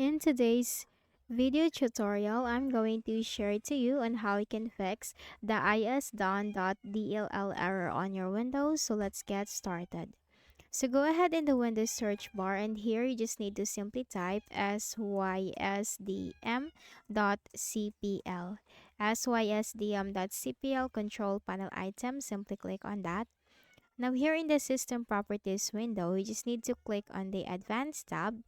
In today's video tutorial, I'm going to share to you on how you can fix the Isdone.dll error on your Windows. So let's get started. So go ahead in the Windows search bar, and here you just need to simply type sysdm.cpl. Sysdm.cpl control panel item, simply click on that. Now here in the system properties window, you just need to click on the advanced tab,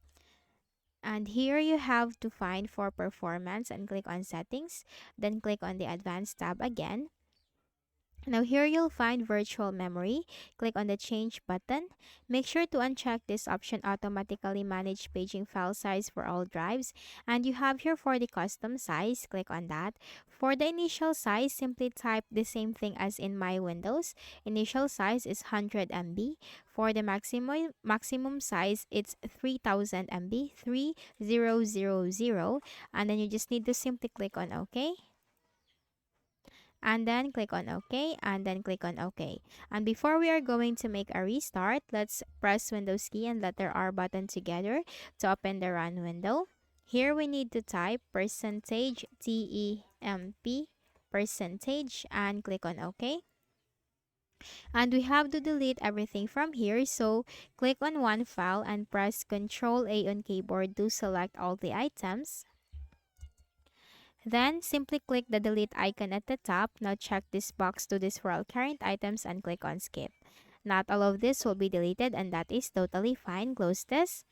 and here you have to find for performance and click on settings, then click on the advanced tab again. Now here you'll find virtual memory. Click on the change button. Make sure to uncheck this option, automatically manage paging file size for all drives. And you have here for the custom size, click on that. For the initial size, simply type the same thing as in my Windows. Initial size is 100 MB. For the maximum size, it's 3000 MB, 3000. And then you just need to simply click on OK, and then click on OK, and then click on OK. And before we are going to make a restart, let's press Windows key and letter R button together to open the run window. Here we need to type percentage temp percentage and click on OK. And we have to delete everything from here, so click on one file and press Ctrl A on keyboard to select all the items. Then, simply click the delete icon at the top. Now check this box to this for all current items and click on skip. Not all of this will be deleted, and that is totally fine. Close this.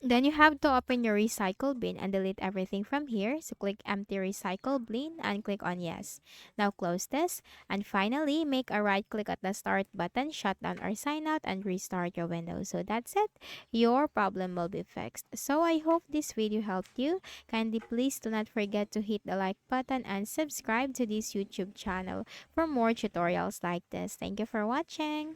Then you have to open your recycle bin and delete everything from here. So click empty recycle bin and click on yes. Now close this. And finally, make a right click at the start button, shut down or sign out, and restart your Windows. So that's it. Your problem will be fixed. So I hope this video helped you. Kindly please do not forget to hit the like button and subscribe to this YouTube channel for more tutorials like this. Thank you for watching.